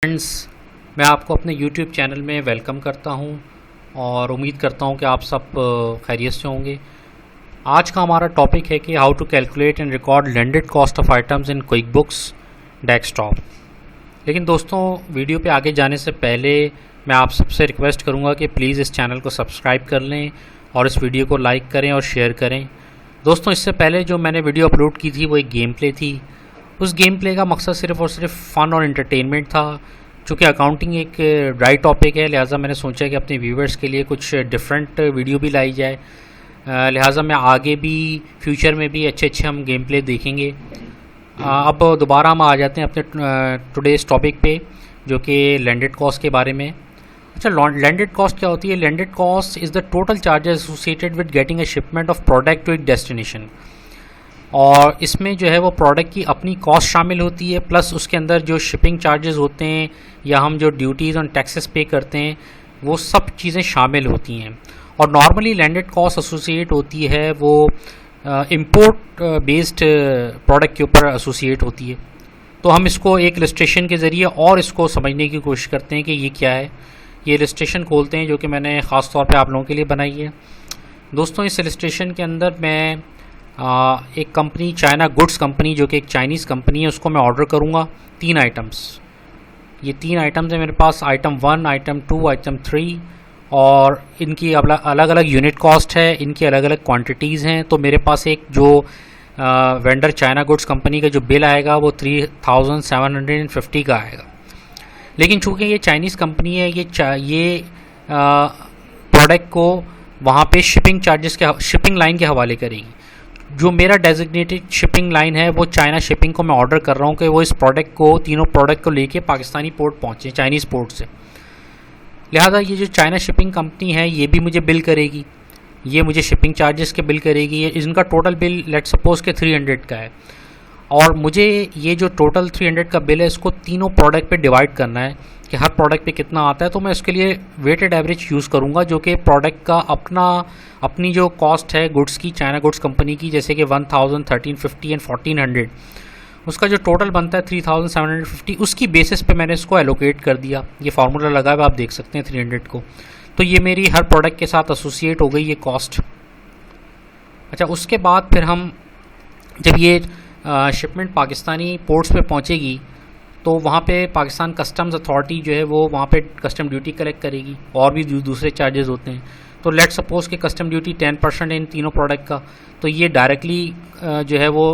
Friends, मैं आपको अपने YouTube चैनल में वेलकम करता हूं और उम्मीद करता हूं कि आप सब खैरियत से होंगे। आज का हमारा टॉपिक है कि how to calculate and record landed cost of items in QuickBooks desktop. लेकिन दोस्तों, वीडियो पे आगे जाने से पहले मैं आप सबसे रिक्वेस्ट करूंगा कि प्लीज़ इस चैनल को सब्सक्राइब कर लें और इस वीडियो को लाइक करें और शेयर करें। दोस्तों, इससे पहले जो मैंने वीडियो अपलोड की थी वो एक गेम प्ले थी। उस गेम प्ले का मकसद सिर्फ़ और सिर्फ फ़न और एंटरटेनमेंट था। चूँकि अकाउंटिंग एक ड्राई टॉपिक है, लिहाजा मैंने सोचा कि अपने व्यूवर्स के लिए कुछ डिफरेंट वीडियो भी लाई जाए। लिहाजा मैं आगे भी फ्यूचर में भी अच्छे हम गेम प्ले देखेंगे। अब दोबारा हम आ जाते हैं अपने टुडेज़ टॉपिक पे, जो कि लैंडेड कॉस्ट के बारे में। अच्छा, लैंडेड कॉस्ट क्या होती है? Landed cost is the total charges associated with getting a shipment of product to एक डेस्टिनेशन। और इसमें जो है वो प्रोडक्ट की अपनी कॉस्ट शामिल होती है, प्लस उसके अंदर जो शिपिंग चार्जेस होते हैं या हम जो ड्यूटीज़ और टैक्सेस पे करते हैं वो सब चीज़ें शामिल होती हैं। और नॉर्मली लैंडेड कॉस्ट एसोसिएट होती है वो इंपोर्ट बेस्ड प्रोडक्ट के ऊपर एसोसिएट होती है। तो हम इसको एक इलस्ट्रेशन के ज़रिए और इसको समझने की कोशिश करते हैं कि ये क्या है। ये इलस्ट्रेशन खोलते हैं जो कि मैंने ख़ास तौर पे आप लोगों के लिए बनाई है। दोस्तों, इस इलस्ट्रेशन के अंदर मैं एक कंपनी, चाइना गुड्स कंपनी, जो कि एक चाइनीज़ कंपनी है, उसको मैं ऑर्डर करूँगा 3 आइटम्स। ये 3 आइटम्स हैं मेरे पास, आइटम 1, आइटम 2, आइटम 3, और इनकी अलग अलग यूनिट कॉस्ट है, इनकी अलग अलग क्वांटिटीज़ हैं। तो मेरे पास एक जो वेंडर चाइना गुड्स कंपनी का जो बिल आएगा वो 3750 का आएगा। लेकिन चूँकि ये चाइनीज़ कंपनी है, ये प्रोडक्ट को वहाँ पे शिपिंग चार्जेस के शिपिंग लाइन के हवाले करेगी। जो मेरा डेजिग्नेटेड शिपिंग लाइन है वो चाइना शिपिंग को मैं ऑर्डर कर रहा हूँ कि वो इस प्रोडक्ट को, तीनों प्रोडक्ट को लेके पाकिस्तानी पोर्ट पहुँचे, चाइनीज़ पोर्ट से। लिहाजा ये जो चाइना शिपिंग कंपनी है ये भी मुझे बिल करेगी, ये मुझे शिपिंग चार्जेस के बिल करेगी। इनका टोटल बिल लेट सपोज के 300 का है, और मुझे ये जो टोटल 300 का बिल है इसको तीनों प्रोडक्ट पे डिवाइड करना है कि हर प्रोडक्ट पे कितना आता है। तो मैं उसके लिए वेटेड एवरेज यूज़ करूँगा, जो कि प्रोडक्ट का अपनी जो कॉस्ट है गुड्स की, चाइना गुड्स कंपनी की, जैसे कि 1000, 1350 एंड 1400, उसका जो टोटल बनता है 3750, उसकी बेसिस पे मैंने इसको एलोकेट कर दिया। ये फार्मूला लगा है, आप देख सकते हैं 300 को। तो ये मेरी हर प्रोडक्ट के साथ एसोसिएट हो गई ये कॉस्ट। अच्छा, उसके बाद फिर हम जब ये शिपमेंट पाकिस्तानी पोर्ट्स पे पहुंचेगी तो वहाँ पे पाकिस्तान कस्टम्स अथॉरिटी जो है वो वहाँ पे कस्टम ड्यूटी कलेक्ट करेगी, और भी दूसरे चार्जेस होते हैं। तो लेट सपोज कि कस्टम ड्यूटी 10% है इन तीनों प्रोडक्ट का, तो ये डायरेक्टली जो है वो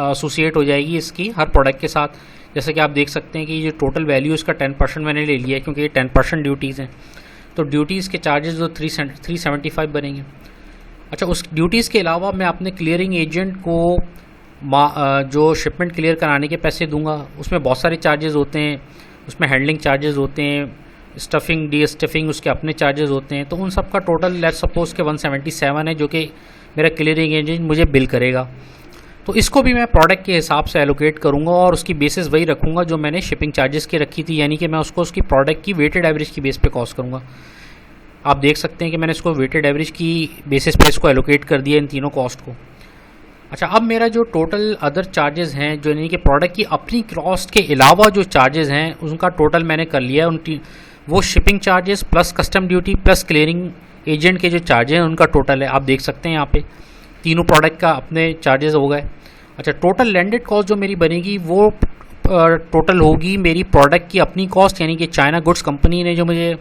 एसोसिएट हो जाएगी इसकी हर प्रोडक्ट के साथ। जैसे कि आप देख सकते हैं कि ये टोटल वैल्यू इसका 10% मैंने ले लिया है, क्योंकि ये 10% ड्यूटीज़ हैं। तो ड्यूटीज़ के चार्जेस जो 375 बनेंगे। अच्छा, उस ड्यूटीज़ के अलावा मैं अपने क्लियरिंग एजेंट को जो शिपमेंट क्लियर कराने के पैसे दूंगा, उसमें बहुत सारे चार्जेस होते हैं। उसमें हैंडलिंग चार्जेस होते हैं, स्टफिंग, डी स्टफिंग, उसके अपने चार्जेस होते हैं। तो उन सब का टोटल लेट सपोज के 177 है, जो कि मेरा क्लियरिंग एजेंट मुझे बिल करेगा। तो इसको भी मैं प्रोडक्ट के हिसाब से एलोकेट करूँगा और उसकी बेसिस वही रखूँगा जो मैंने शिपिंग चार्जेस की रखी थी, यानी कि मैं उसको उसकी प्रोडक्ट की वेटेड एवरेज की बेस पे कॉस्ट करूँगा। आप देख सकते हैं कि मैंने इसको वेटेड एवरेज की बेसिस पे इसको एलोकेट कर दिया इन तीनों कॉस्ट को। अच्छा, अब मेरा जो टोटल अदर चार्जेस हैं, जो यानी कि प्रोडक्ट की अपनी कॉस्ट के अलावा जो चार्जेस हैं उनका टोटल मैंने कर लिया है। वो shipping charges plus custom duty plus clearing agent के जो चार्जेस हैं उनका टोटल है। आप देख सकते हैं यहाँ पे तीनों प्रोडक्ट का अपने चार्जेस हो गए। अच्छा, टोटल लैंडेड कॉस्ट जो मेरी बनेगी वो टोटल होगी मेरी प्रोडक्ट की अपनी कॉस्ट, यानी कि चाइना गुड्स कंपनी ने जो मुझे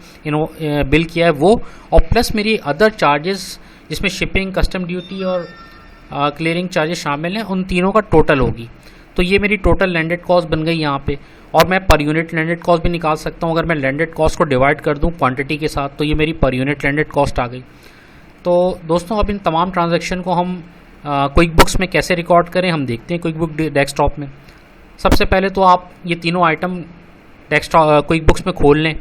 बिल किया है वो, और प्लस मेरी अदर चार्जेस जिसमें शिपिंग, कस्टम ड्यूटी और क्लियरिंग चार्जेस शामिल हैं, उन तीनों का टोटल होगी। तो ये मेरी टोटल लैंडेड कॉस्ट बन गई यहाँ पे। और मैं पर यूनिट लैंडेड कॉस्ट भी निकाल सकता हूँ। अगर मैं लैंडेड कॉस्ट को डिवाइड कर दूँ क्वांटिटी के साथ, तो ये मेरी पर यूनिट लैंडेड कॉस्ट आ गई। तो दोस्तों, अब इन तमाम ट्रांजैक्शन को हम क्विक बुक्स में कैसे रिकॉर्ड करें, हम देखते हैं क्विक बुक डेस्कटॉप में। सबसे पहले तो आप ये तीनों आइटम डेस्कटॉप क्विक बुक्स में खोल लें,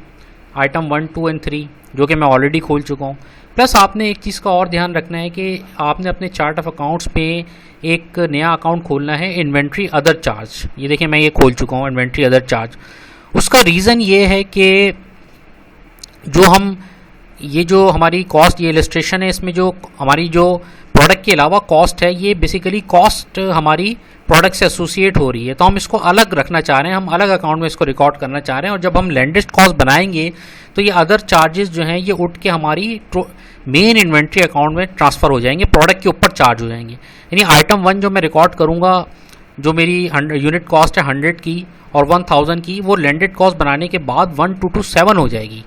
आइटम 1, 2 एंड 3, जो कि मैं ऑलरेडी खोल चुका हूँ। प्लस आपने एक चीज़ का और ध्यान रखना है कि आपने अपने चार्ट ऑफ अकाउंट्स पे एक नया अकाउंट खोलना है, इन्वेंट्री अदर चार्ज। ये देखिए मैं ये खोल चुका हूँ, इन्वेंट्री अदर चार्ज। उसका रीज़न ये है कि जो हम ये जो हमारी कॉस्ट, ये इलस्ट्रेशन है, इसमें जो हमारी जो प्रोडक्ट के अलावा कॉस्ट है, ये बेसिकली कॉस्ट हमारी प्रोडक्ट से एसोसिएट हो रही है, तो हम इसको अलग रखना चाह रहे हैं, हम अलग अकाउंट में इसको रिकॉर्ड करना चाह रहे हैं। और जब हम लैंडेड कॉस्ट बनाएंगे तो ये अदर चार्जेस जो हैं ये उठ के हमारी मेन इन्वेंट्री अकाउंट में ट्रांसफ़र हो जाएंगे, प्रोडक्ट के ऊपर चार्ज हो जाएंगे। यानी आइटम 1 जो मैं रिकॉर्ड करूँगा, जो मेरी यूनिट कॉस्ट है 100 की और 1000 की, वो लैंडेड कॉस्ट बनाने के बाद 1227 हो जाएगी।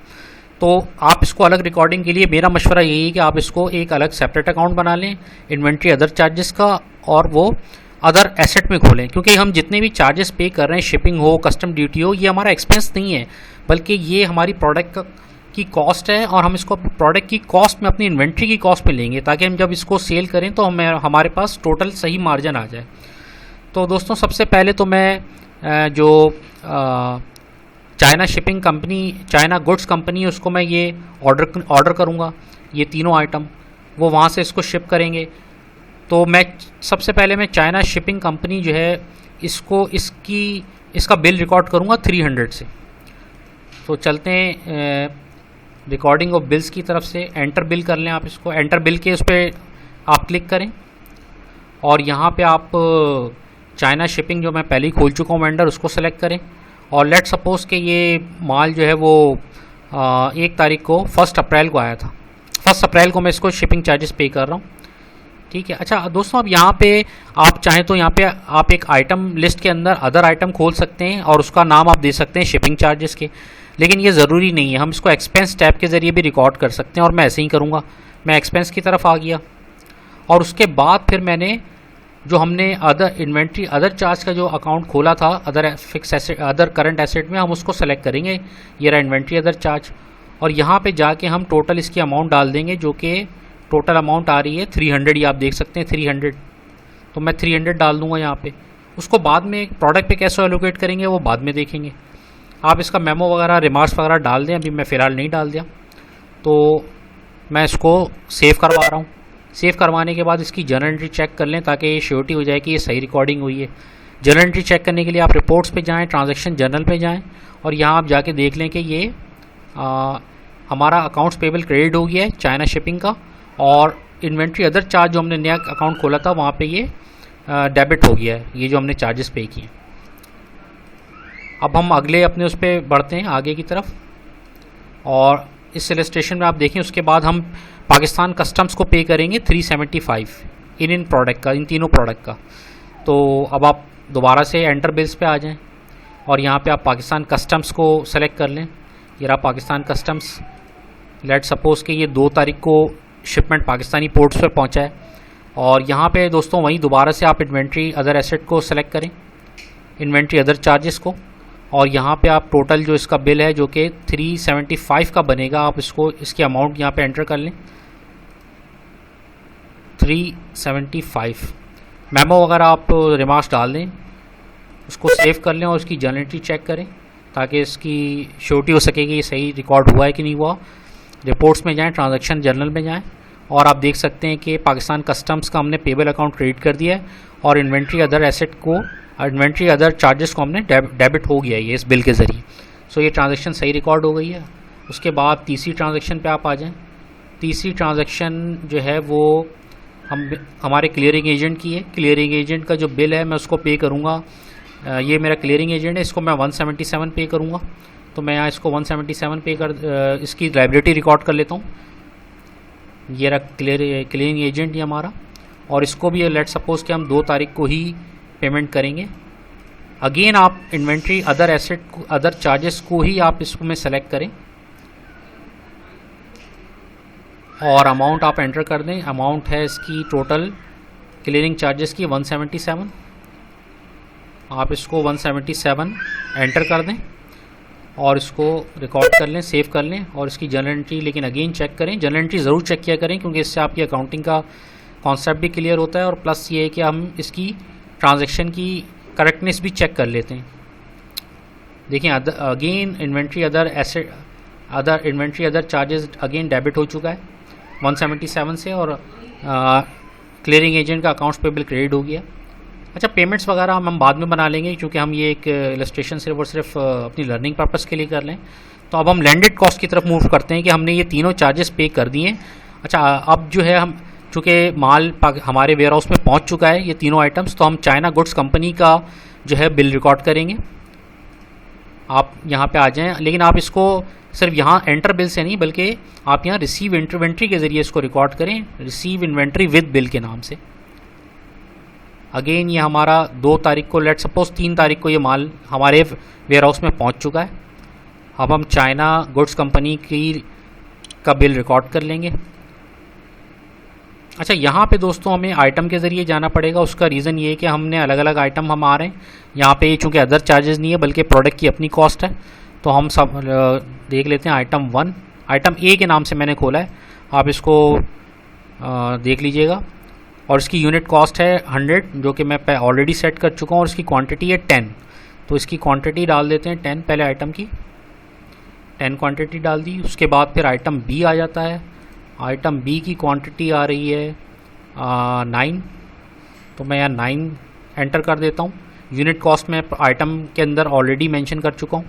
तो आप इसको अलग रिकॉर्डिंग के लिए मेरा मशवरा यही है कि आप इसको एक अलग सेपरेट अकाउंट बना लें इन्वेंट्री अदर चार्जेस का, और वो अदर एसेट में खोलें, क्योंकि हम जितने भी चार्जेस पे कर रहे हैं, शिपिंग हो, कस्टम ड्यूटी हो, ये हमारा एक्सपेंस नहीं है, बल्कि ये हमारी प्रोडक्ट की कॉस्ट है, और हम इसको प्रोडक्ट की कॉस्ट में, अपनी इन्वेंट्री की कॉस्ट में लेंगे, ताकि हम जब इसको सेल करें तो हमारे पास टोटल सही मार्जिन आ जाए। तो दोस्तों, सबसे पहले तो मैं जो China shipping company, China goods company है, उसको मैं ये ऑर्डर करूँगा, ये तीनों आइटम वो वहाँ से इसको शिप करेंगे। तो मैं सबसे पहले मैं चाइना शिपिंग कंपनी जो है इसका बिल रिकॉर्ड करूँगा 300 से। तो चलते हैं रिकॉर्डिंग ऑफ बिल्स की तरफ से। एंटर बिल कर लें आप इसको, एंटर बिल के उस पर आप क्लिक करें, और यहाँ पे आप चाइना शिपिंग जो मैं पहले ही खोल चुका हूँ वेंडर, उसको सेलेक्ट करें। और लेट सपोज़ कि ये माल जो है वो 1 तारीख को 1 अप्रैल को आया था, 1 अप्रैल को मैं इसको शिपिंग चार्जेस पे कर रहा हूँ, ठीक है। अच्छा दोस्तों, अब यहाँ पे आप चाहें तो यहाँ पे आप एक आइटम लिस्ट के अंदर अदर आइटम खोल सकते हैं, और उसका नाम आप दे सकते हैं शिपिंग चार्जेस के, लेकिन ये ज़रूरी नहीं है, हम इसको एक्सपेंस टैब के ज़रिए भी रिकॉर्ड कर सकते हैं, और मैं ऐसे ही करूँगा। मैं एक्सपेंस की तरफ आ गया, और उसके बाद फिर मैंने जो हमने अदर इन्वेंट्री अदर चार्ज का जो अकाउंट खोला था other fix asset, other current asset में, हम उसको सेलेक्ट करेंगे, ये रहा इन्वेंट्री अदर चार्ज, और यहाँ पे जाके हम टोटल इसकी अमाउंट डाल देंगे, जो कि टोटल अमाउंट आ रही है 300, ये आप देख सकते हैं 300। तो मैं 300 डाल दूँगा यहाँ पे। उसको बाद में प्रोडक्ट पे कैसे एलोकेट करेंगे वो बाद में देखेंगे। आप इसका मेमो वगैरह, रिमार्क्स वगैरह डाल दें, अभी मैं फ़िलहाल नहीं डाल दिया। तो मैं इसको सेव करवा रहा हूँ। सेव करवाने के बाद इसकी जर्नल एंट्री चेक कर लें, ताकि ये श्योरिटी हो जाए कि ये सही रिकॉर्डिंग हुई है। जर्नल एंट्री चेक करने के लिए आप रिपोर्ट्स पे जाएं, ट्रांजैक्शन जर्नल पे जाएं, और यहाँ आप जाके देख लें कि ये हमारा अकाउंट्स पेबल क्रेडिट हो गया है चाइना शिपिंग का, और इन्वेंट्री अदर चार्ज जो हमने नया अकाउंट खोला था वहाँ पे ये डेबिट हो गया है, ये जो हमने चार्जेस पे किए। अब हम अगले अपने उस पर बढ़ते हैं आगे की तरफ, और इस इलस्ट्रेशन में आप देखें, उसके बाद हम पाकिस्तान कस्टम्स को पे करेंगे 375 इन प्रोडक्ट का, इन तीनों प्रोडक्ट का। तो अब आप दोबारा से एंटर बिल्स पे आ जाएं, और यहाँ पे आप पाकिस्तान कस्टम्स को सेलेक्ट कर लें। ये रहा पाकिस्तान कस्टम्स। लेट सपोज़ कि ये 2 तारीख को शिपमेंट पाकिस्तानी पोर्ट्स पे पहुँचा है, और यहाँ पे दोस्तों वहीं दोबारा से आप इन्वेंट्री अदर एसेट को सेलेक्ट करें, इन्वेंट्री अदर चार्जेस को, और यहाँ पे आप टोटल जो इसका बिल है जो कि 375 का बनेगा, आप इसको इसकी अमाउंट यहाँ पे एंटर कर लें 375। मेमो वगैरह आप रिमार्क्स डाल दें, उसको सेव कर लें, और उसकी जर्नल एंट्री चेक करें, ताकि इसकी श्योरिटी हो सके कि ये सही रिकॉर्ड हुआ है कि नहीं हुआ। रिपोर्ट्स में जाएं, ट्रांजैक्शन जर्नल में जाएं, और आप देख सकते हैं कि पाकिस्तान कस्टम्स का हमने पेबल अकाउंट क्रेडिट कर दिया है, और इन्वेंट्री अदर एसेट को, इन्वेंट्री अदर चार्जेस को हमने डेबिट हो गया है ये इस बिल के ज़रिए। सो ये ट्रांजैक्शन सही रिकॉर्ड हो गई है। उसके बाद तीसरी ट्रांजैक्शन पे आप आ जाएं। तीसरी ट्रांजैक्शन जो है वो हमारे क्लियरिंग एजेंट की है। क्लियरिंग एजेंट का जो बिल है मैं उसको पे करूँगा, ये मेरा क्लियरिंग एजेंट है, इसको मैं 177 पे करूँगा। तो मैं यहाँ इसको 177 पे कर इसकी लायबिलिटी रिकॉर्ड कर लेता हूँ। ये रहा क्लियरिंग एजेंट ही हमारा, और इसको भी लेट सपोज़ कि हम 2 तारीख को ही पेमेंट करेंगे। अगेन आप इन्वेंट्री अदर एसेट को, अदर चार्जेस को ही आप इसको में सेलेक्ट करें, और अमाउंट आप एंटर कर दें। अमाउंट है इसकी टोटल क्लियरिंग चार्जेस की 177। आप इसको 177 एंटर कर दें, और इसको रिकॉर्ड कर लें, सेव कर लें, और इसकी जर्नल एंट्री लेकिन अगेन चेक करें। जर्नल एंट्री ज़रूर चेक किया करें, क्योंकि इससे आपकी अकाउंटिंग का कॉन्सेप्ट भी क्लियर होता है, और प्लस ये है कि हम इसकी ट्रांजैक्शन की करेक्टनेस भी चेक कर लेते हैं। देखिए again inventory other asset, other inventory other charges again debit हो चुका है 177 से, और क्लियरिंग एजेंट का अकाउंट्स पेबल क्रेडिट हो गया। अच्छा, पेमेंट्स वगैरह हम बाद में बना लेंगे, क्योंकि हम ये एक इलस्ट्रेशन सिर्फ और सिर्फ अपनी लर्निंग पर्पज़ के लिए कर लें। तो अब हम लैंडेड कॉस्ट की तरफ मूव करते हैं कि हमने ये तीनों चार्जेस पे कर दिए। अच्छा, अब जो है हम चूँकि माल हमारे वेयर हाउस में पहुँच चुका है ये तीनों आइटम्स, तो हम चाइना गुड्स कंपनी का जो है बिल रिकॉर्ड करेंगे। आप यहाँ पे आ जाएं, लेकिन आप इसको सिर्फ यहाँ एंटर बिल से नहीं बल्कि आप यहाँ रिसीव इन्वेंट्री के ज़रिए इसको रिकॉर्ड करें, रिसीव इन्वेंट्री विद बिल के नाम से। अगेन ये हमारा 2 तारीख को, लेट सपोज 3 तारीख को ये माल हमारे वेयर हाउस में पहुँच चुका है। अब हम चाइना गुड्स कंपनी का बिल रिकॉर्ड कर लेंगे। अच्छा, यहाँ पे दोस्तों हमें आइटम के ज़रिए जाना पड़ेगा। उसका रीज़न ये है कि हमने अलग अलग आइटम हम आ रहे हैं यहाँ पे, चूँकि अदर चार्जेस नहीं है बल्कि प्रोडक्ट की अपनी कॉस्ट है। तो हम सब देख लेते हैं। आइटम 1, आइटम ए के नाम से मैंने खोला है, आप इसको देख लीजिएगा। और इसकी यूनिट कॉस्ट है 100, जो कि मैं ऑलरेडी सेट कर चुका हूँ, और इसकी क्वांटिटी है 10। तो इसकी क्वांटिटी डाल देते हैं 10, पहले आइटम की 10 क्वांटिटी डाल दी। उसके बाद फिर आइटम बी आ जाता है। आइटम बी की क्वांटिटी आ रही है 9, तो मैं यहाँ 9 एंटर कर देता हूँ। यूनिट कॉस्ट में आइटम के अंदर ऑलरेडी मेंशन कर चुका हूँ।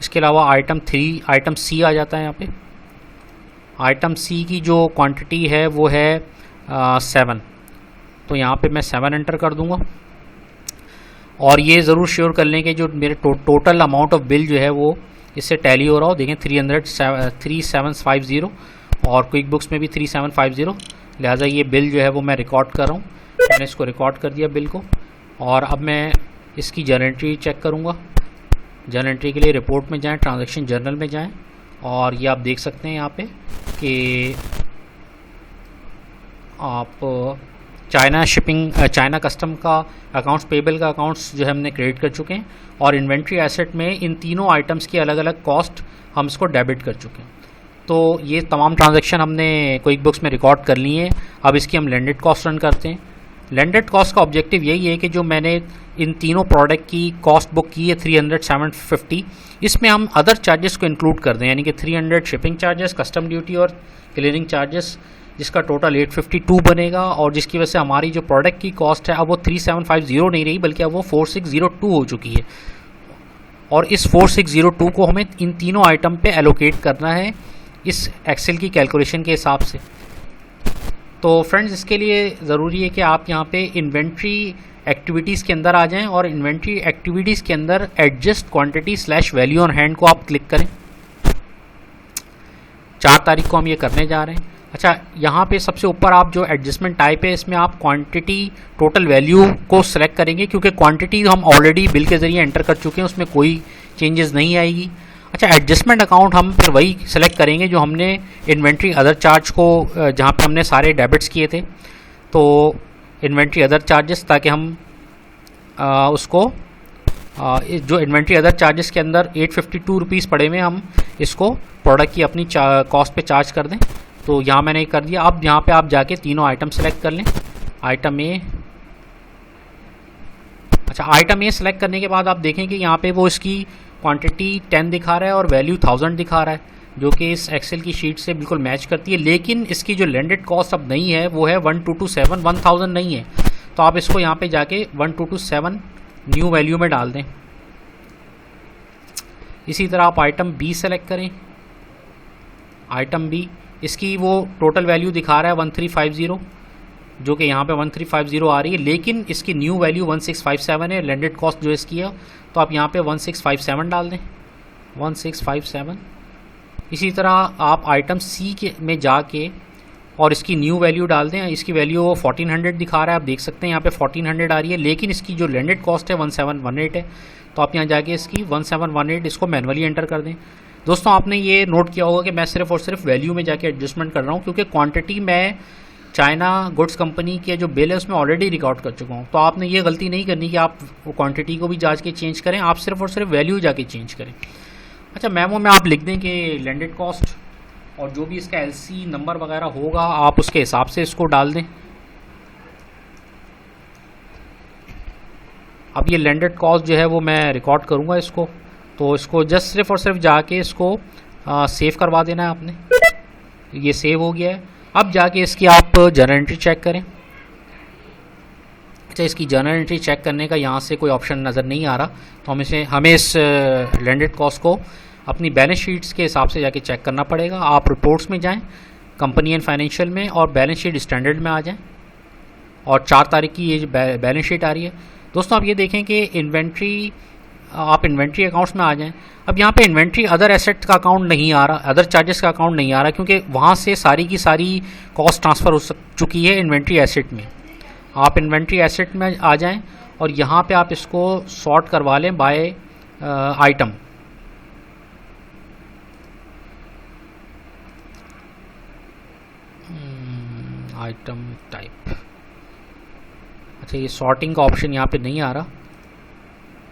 इसके अलावा आइटम सी आ जाता है यहाँ पे। आइटम सी की जो क्वांटिटी है वो है 7, तो यहाँ पे मैं 7 एंटर कर दूँगा। और ये ज़रूर श्योर कर लें कि जो मेरे टोटल अमाउंट ऑफ बिल जो है वो इससे टैली हो रहा हो। देखें 3750, और क्विक बुक्स में भी 3750, लिहाजा ये बिल जो है वो मैं रिकॉर्ड कर रहा हूँ। मैंने इसको रिकॉर्ड कर दिया बिल को। और अब मैं इसकी जर्नल एंट्री चेक करूँगा। जर्नल एंट्री के लिए रिपोर्ट में जाएं, ट्रांजैक्शन जर्नल में जाएं, और ये आप देख सकते हैं यहाँ पे कि आप चाइना कस्टम का अकाउंट्स पेबल का अकाउंट्स जो है हमने क्रेडिट कर चुके हैं, और इन्वेंट्री एसेट में इन तीनों आइटम्स की अलग अलग कॉस्ट हम इसको डेबिट कर चुके हैं। तो ये तमाम ट्रांजैक्शन हमने क्विक बुक्स में रिकॉर्ड कर ली है। अब इसकी हम लैंडेड कॉस्ट रन करते हैं। लैंडेड कॉस्ट का ऑब्जेक्टिव यही है कि जो मैंने इन तीनों प्रोडक्ट की कॉस्ट बुक की है 300 750, इसमें हम अदर चार्जेस को इंक्लूड कर दें, यानी कि 300 शिपिंग चार्जेस, कस्टम ड्यूटी और क्लियरिंग चार्जेस, जिसका टोटल 852 बनेगा। और जिसकी वजह से हमारी जो प्रोडक्ट की कॉस्ट है अब वो 3750 नहीं रही, बल्कि अब वो 4602 हो चुकी है। और इस 4602 को हमें इन तीनों आइटम पे एलोकेट करना है इस एक्सेल की कैलकुलेशन के हिसाब से। तो फ्रेंड्स, इसके लिए ज़रूरी है कि आप यहाँ पे इन्वेंट्री एक्टिविटीज़ के अंदर आ जाएं, और इन्वेंट्री एक्टिविटीज़ के अंदर adjust quantity / value on hand को आप क्लिक करें। 4 तारीख को हम ये करने जा रहे हैं। अच्छा, यहाँ पे सबसे ऊपर आप जो एडजस्टमेंट टाइप है इसमें आप क्वांटिटी टोटल वैल्यू को सिलेक्ट करेंगे, क्योंकि क्वांटिटी हम ऑलरेडी बिल के ज़रिए एंटर कर चुके हैं, उसमें कोई चेंजेस नहीं आएगी। अच्छा, एडजस्टमेंट अकाउंट हम फिर वही सेलेक्ट करेंगे जो हमने इन्वेंट्री अदर चार्ज को, जहाँ पे हमने सारे डेबिट्स किए थे, तो इन्वेंट्री अदर चार्जेस, ताकि हम उसको जो इन्वेंट्री अदर चार्जेस के अंदर 852 रुपीज़ पड़े हुए हम इसको प्रोडक्ट की अपनी कॉस्ट पे चार्ज कर दें। तो यहाँ मैंने कर दिया। अब यहाँ पे आप जाके तीनों आइटम सेलेक्ट कर लें। आइटम ए, अच्छा आइटम ए सेलेक्ट करने के बाद आप देखें कि यहाँ पे वो इसकी क्वांटिटी 10 दिखा रहा है और वैल्यू 1000 दिखा रहा है, जो कि इस एक्सेल की शीट से बिल्कुल मैच करती है। लेकिन इसकी जो लैंडेड कॉस्ट अब नहीं है वो है 1227, 1000 नहीं है। तो आप इसको यहाँ पे जाके 1227 न्यू वैल्यू में डाल दें। इसी तरह आप आइटम बी सेलेक्ट करें। आइटम बी, इसकी वो टोटल वैल्यू दिखा रहा है 1350, जो कि यहाँ पे 1350 आ रही है, लेकिन इसकी न्यू वैल्यू 1657 है। लैंडेड कॉस्ट जो इसकी है, तो आप यहाँ पे 1657 डाल दें, 1657। इसी तरह आप आइटम सी के में जाके और इसकी न्यू वैल्यू डाल दें। इसकी वैल्यू 1400 दिखा रहा है, आप देख सकते हैं यहाँ पे 1400 आ रही है, लेकिन इसकी जो लैंडेड कॉस्ट है 1718 है। तो आप यहाँ जाके इसकी 1718 इसको मैनुअली एंटर कर दें। दोस्तों, आपने ये नोट किया होगा कि मैं सिर्फ और सिर्फ वैल्यू में जाके एडजस्टमेंट कर रहा हूँ, क्योंकि क्वांटिटी मैं चाइना गुड्स कंपनी के जो बिल है उसमें ऑलरेडी रिकॉर्ड कर चुका हूँ। तो आपने ये गलती नहीं करनी कि आप वो क्वांटिटी को भी जाके के चेंज करें, आप सिर्फ और सिर्फ वैल्यू जाके चेंज करें। अच्छा, मेमो में आप लिख दें कि लैंडेड कॉस्ट, और जो भी इसका एलसी नंबर वगैरह होगा आप उसके हिसाब से इसको डाल दें। अब ये लैंडेड कॉस्ट जो है वो मैं रिकॉर्ड करूँगा इसको, तो इसको जस्ट सिर्फ और सिर्फ जाके इसको सेव करवा देना है आपने। ये सेव हो गया है। अब जाके इसकी आप जर्नल एंट्री चेक करें। अच्छा, इसकी जर्नल एंट्री चेक करने का यहाँ से कोई ऑप्शन नज़र नहीं आ रहा, तो हमें इस लैंडेड कॉस्ट को अपनी बैलेंस शीट्स के हिसाब से जाके चेक करना पड़ेगा। आप रिपोर्ट्स में जाएं, कंपनी एंड फाइनेंशियल में, और बैलेंस शीट स्टैंडर्ड में आ जाएं, और 4 तारीख की ये बैलेंस शीट आ रही है। दोस्तों आप ये देखें कि आप इन्वेंट्री अकाउंट्स में आ जाएं। अब यहाँ पे इन्वेंट्री अदर एसेट्स का अकाउंट नहीं आ रहा, अदर चार्जेस का अकाउंट नहीं आ रहा, क्योंकि वहाँ से सारी की सारी कॉस्ट ट्रांसफ़र हो चुकी है इन्वेंट्री एसेट में। आप इन्वेंट्री एसेट में आ जाएं और यहाँ पे आप इसको सॉर्ट करवा लें बाय आइटम। Item type. अच्छा, ये सॉर्टिंग का ऑप्शन यहाँ पे नहीं आ रहा,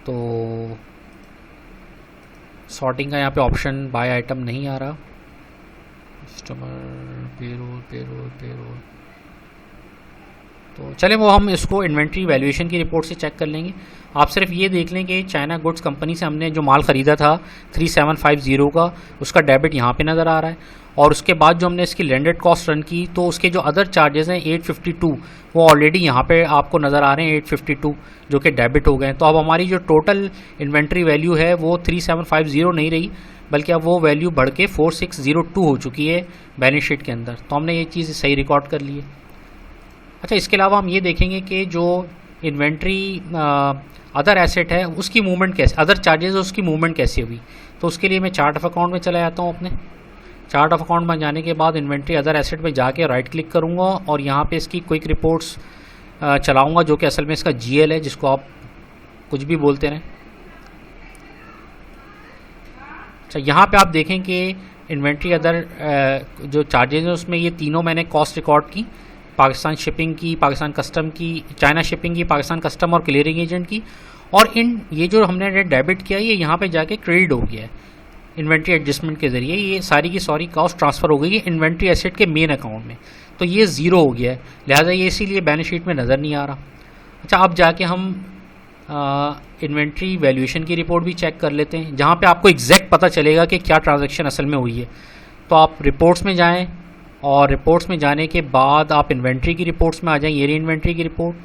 तो सॉर्टिंग का यहाँ पे ऑप्शन बाय आइटम नहीं आ रहा। कस्टमर पेरोल तो चलें, वो हम इसको इन्वेंट्री वैल्यूएशन की रिपोर्ट से चेक कर लेंगे। आप सिर्फ ये देख लें कि चाइना गुड्स कंपनी से हमने जो माल ख़रीदा था 3750 का, उसका डेबिट यहाँ पे नज़र आ रहा है, और उसके बाद जो हमने इसकी लैंडेड कॉस्ट रन की तो उसके जो अदर चार्जेस हैं 852 वो ऑलरेडी यहाँ पे आपको नज़र आ रहे हैं 852, जो कि डेबिट हो गए। तो अब हमारी जो टोटल इन्वेंट्री वैल्यू है वो 3750 नहीं रही, बल्कि अब वो वैल्यू बढ़ के 4602 हो चुकी है बैलेंस शीट के अंदर। तो हमने ये चीज़ सही रिकॉर्ड कर ली है। अच्छा, इसके अलावा हम ये देखेंगे कि जो इन्वेंट्री अदर एसेट है उसकी मूवमेंट कैसे, अदर चार्जेस है उसकी मूवमेंट कैसे हुई। तो उसके लिए मैं चार्ट ऑफ अकाउंट में चला जाता हूँ। अपने चार्ट ऑफ अकाउंट में जाने के बाद इन्वेंट्री अदर एसेट में जाके राइट क्लिक करूँगा और यहाँ पे इसकी क्विक रिपोर्ट्स चलाऊँगा, जो कि असल में इसका GL है, जिसको आप कुछ भी बोलते रहें। अच्छा, यहाँ पे आप देखें कि इन्वेंट्री अदर जो चार्जेस हैं उसमें ये तीनों मैंने कॉस्ट रिकॉर्ड की, पाकिस्तान शिपिंग की, पाकिस्तान कस्टम की, चाइना शिपिंग की, पाकिस्तान कस्टम और क्लियरिंग एजेंट की, और ये जो हमने डेबिट किया ये यहाँ पे जाके क्रेडिट हो गया है इन्वेंट्री एडजस्टमेंट के ज़रिए। ये सारी की सारी कॉस्ट ट्रांसफ़र हो गई है इन्वेंट्री एसेट के मेन अकाउंट में, तो ये ज़ीरो हो गया है, लिहाजा ये इसीलिए बैलेंस शीट में नज़र नहीं आ रहा। अच्छा, अब जाके हम इन्वेंट्री वैल्यूएशन की रिपोर्ट भी चेक कर लेते हैं, जहाँ पे आपको एग्जैक्ट पता चलेगा कि क्या ट्रांजैक्शन असल में हुई है। तो आप रिपोर्ट्स में जाएं, और रिपोर्ट्स में जाने के बाद आप इन्वेंट्री की रिपोर्ट्स में आ जाएं, ये रही इन्वेंट्री की रिपोर्ट,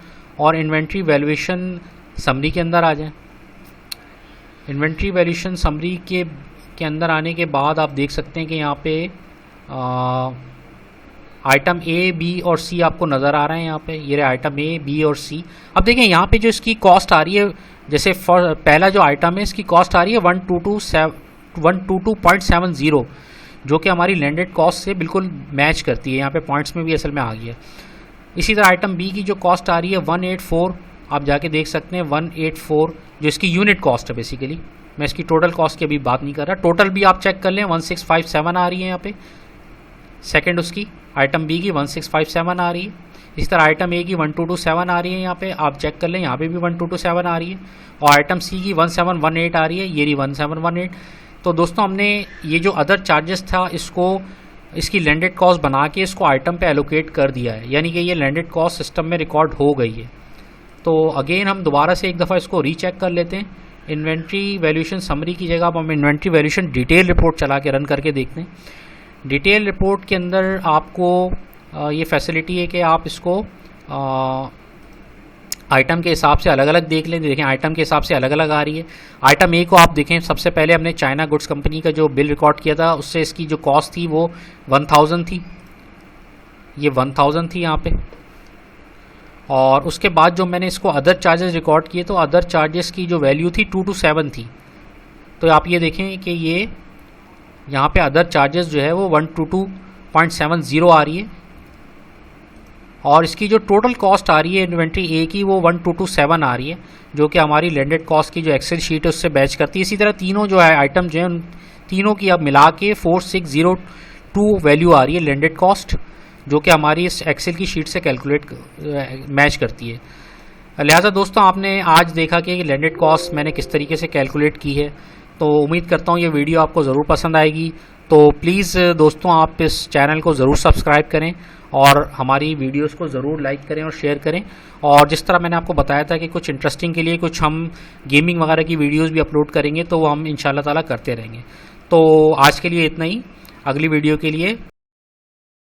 और इन्वेंट्री वैल्यूएशन समरी के अंदर आ जाएं। इन्वेंट्री वैल्यूएशन समरी के अंदर आने के बाद आप देख सकते हैं कि यहाँ पे आइटम A, B और C आपको नज़र आ रहे हैं। यहाँ पे ये रहे आइटम A, B और C। अब देखें यहाँ पे जो इसकी कॉस्ट आ रही है, जैसे पहला जो आइटम है इसकी कॉस्ट आ रही है 122.70, जो कि हमारी लैंडेड कॉस्ट से बिल्कुल मैच करती है। यहाँ पे पॉइंट्स में भी असल में आ गई है। इसी तरह आइटम B की जो कॉस्ट आ रही है 184, आप जाके देख सकते हैं 184, जो इसकी यूनिट कॉस्ट है बेसिकली। मैं इसकी टोटल कॉस्ट की अभी बात नहीं कर रहा, टोटल भी आप चेक कर लें 1657 आ रही है यहाँ पे। सेकंड उसकी आइटम B की 1657 आ रही है। इसी तरह आइटम A की 1227 आ रही है, यहाँ पे आप चेक कर लें, यहाँ पे भी 1227 आ रही है। और आइटम C की 1718 आ रही है, ये रही 1718। तो दोस्तों हमने ये जो अदर चार्जेस था इसकी लैंडेड कॉस्ट बना के इसको आइटम पे एलोकेट कर दिया है, यानी कि ये लैंडेड कॉस्ट सिस्टम में रिकॉर्ड हो गई है। तो अगेन हम दोबारा से एक दफ़ा इसको रीचेक कर लेते हैं। इन्वेंट्री वैल्यूएशन समरी की जगह अब हम इन्वेंट्री वैल्यूएशन डिटेल रिपोर्ट चला के रन करके देखते हैं। डिटेल रिपोर्ट के अंदर आपको ये फैसिलिटी है कि आप इसको आइटम के हिसाब से अलग अलग देख लें। देखें आइटम के हिसाब से अलग अलग आ रही है। आइटम A को आप देखें, सबसे पहले हमने चाइना गुड्स कंपनी का जो बिल रिकॉर्ड किया था उससे इसकी जो कॉस्ट थी वो 1000 थी, ये 1000 थी यहाँ पे। और उसके बाद जो मैंने इसको अदर चार्जेस रिकॉर्ड किए तो अदर चार्जेस की जो वैल्यू थी 227 थी। तो आप ये देखें कि ये यहाँ पे अदर चार्जेस जो है वो 122.70 आ रही है, और इसकी जो टोटल कॉस्ट आ रही है इन्वेंट्री A की वो 1227 आ रही है, जो कि हमारी लैंडेड कॉस्ट की जो एक्सेल शीट है उससे बैच करती है। इसी तरह तीनों जो है आइटम जो है उन तीनों की अब मिला के 4602 वैल्यू आ रही है लैंडेड कॉस्ट, जो कि हमारी इस एक्सेल की शीट से कैलकुलेट मैच करती है। लिहाजा दोस्तों आपने आज देखा कि लैंडेड कॉस्ट मैंने किस तरीके से कैलकुलेट की है। तो उम्मीद करता हूँ ये वीडियो आपको ज़रूर पसंद आएगी। तो प्लीज़ दोस्तों आप इस चैनल को ज़रूर सब्सक्राइब करें और हमारी वीडियोस को ज़रूर लाइक करें और शेयर करें। और जिस तरह मैंने आपको बताया था कि कुछ इंटरेस्टिंग के लिए कुछ हम गेमिंग वगैरह की वीडियोस भी अपलोड करेंगे, तो वो हम इंशाल्लाह ताला करते रहेंगे। तो आज के लिए इतना ही, अगली वीडियो के लिए